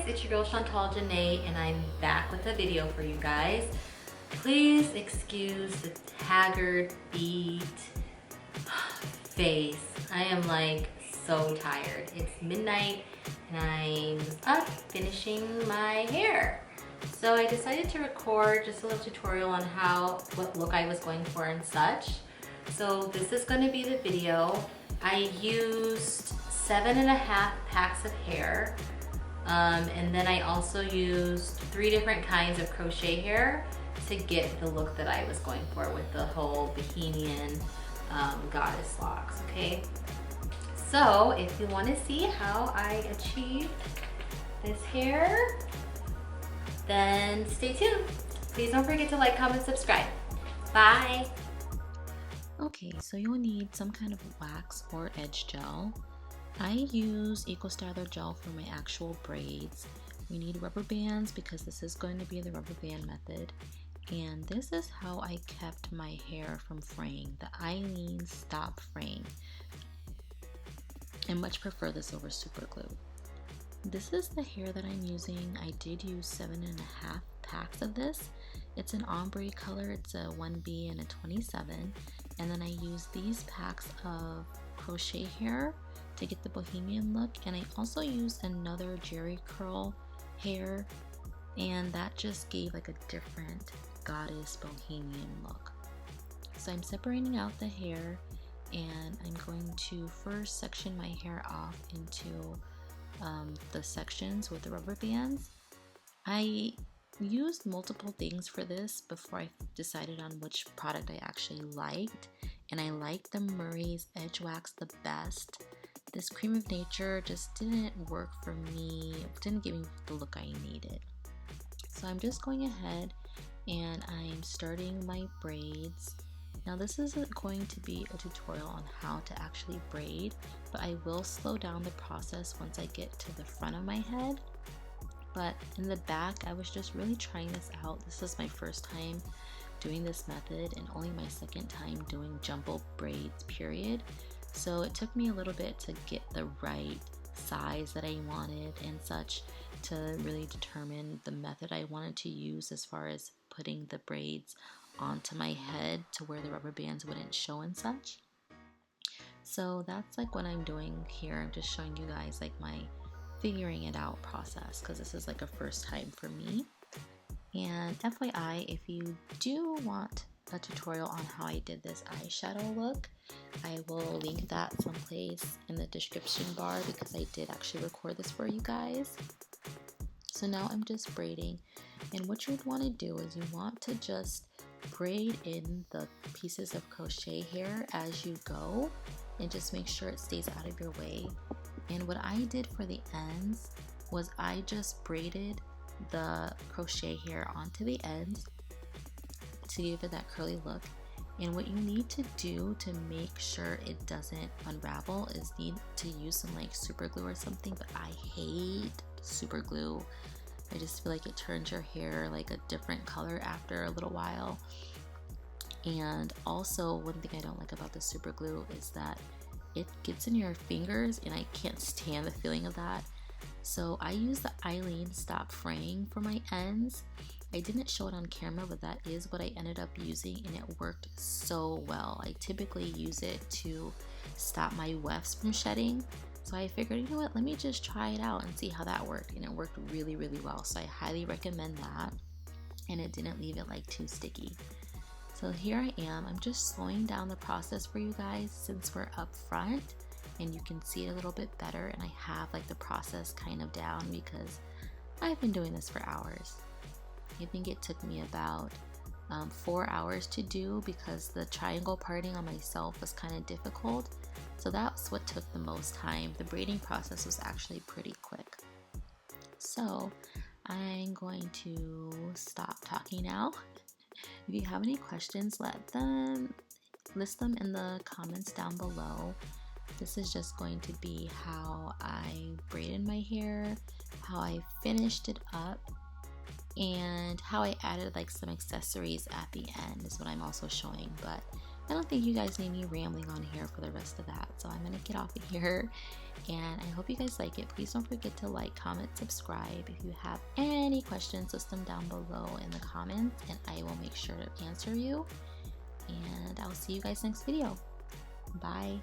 it's your girl chantaljenee, and I'm back with a video for you guys. Please excuse the haggard, beat face. I am like so tired. It's midnight and I'm up finishing my hair. So I decided to record just a little tutorial on what look I was going for and such. So this is going to be the video. I used 7.5 packs of hair. And then I also used 3 different kinds of crochet hair to get the look that I was going for with the whole Bohemian goddess locks, okay? So if you want to see how I achieved this hair, then stay tuned. Please don't forget to like, comment, subscribe. Bye. Okay, so you'll need some kind of wax or edge gel. I use Eco Styler gel for my actual braids. We need rubber bands because this is going to be the rubber band method. And this is how I kept my hair from fraying, the Eileen Stop Fraying. I much prefer this over super glue. This is the hair that I'm using. I did use 7.5 packs of this. It's an ombre color, it's a 1B and a 27. And then I used these packs of crochet hair to get the bohemian look, and I also used another jerry curl hair, and that just gave like a different goddess bohemian look. So I'm separating out the hair, and I'm going to first section my hair off into the sections with the rubber bands. I used multiple things for this before I decided on which product I actually liked, and I liked the Murray's Edge Wax the best. This Cream of Nature just didn't work for me, it didn't give me the look I needed. So I'm just going ahead and I'm starting my braids. Now this isn't going to be a tutorial on how to actually braid, but I will slow down the process once I get to the front of my head. But in the back, I was just really trying this out. This is my first time doing this method and only my second time doing jumbo braids, period. So it took me a little bit to get the right size that I wanted and such to really determine the method I wanted to use as far as putting the braids onto my head to where the rubber bands wouldn't show and such. So that's like what I'm doing here. I'm just showing you guys like my figuring it out process because this is like a first time for me. And FYI, if you do want a tutorial on how I did this eyeshadow look, I will link that someplace in the description bar because I did actually record this for you guys. So now I'm just braiding, and what you'd want to do is you want to just braid in the pieces of crochet hair as you go and just make sure it stays out of your way. And what I did for the ends was I just braided the crochet hair onto the ends to give it that curly look. And what you need to do to make sure it doesn't unravel is need to use some like super glue or something, but I hate super glue. I just feel like it turns your hair like a different color after a little while. And also one thing I don't like about the super glue is that it gets in your fingers and I can't stand the feeling of that. So I use the Eileen Stop Fraying for my ends. I didn't show it on camera, but that is what I ended up using and it worked so well. I typically use it to stop my wefts from shedding. So I figured, you know what, let me just try it out and see how that worked. And it worked really, really well. So I highly recommend that. And it didn't leave it like too sticky. So here I am. I'm just slowing down the process for you guys since we're up front and you can see it a little bit better, and I have like the process kind of down because I've been doing this for hours. I think it took me about 4 hours to do because the triangle parting on myself was kind of difficult. So that's what took the most time. The braiding process was actually pretty quick. So I'm going to stop talking now. If you have any questions, list them in the comments down below. This is just going to be how I braided my hair, how I finished it up, and how I added like some accessories at the end is what I'm also showing. But I don't think you guys need me rambling on here for the rest of that, so I'm gonna get off of here, and I hope you guys like it. Please don't forget to like, comment, subscribe. If you have any questions, list them down below in the comments, and I will make sure to answer you, and I'll see you guys next video. Bye.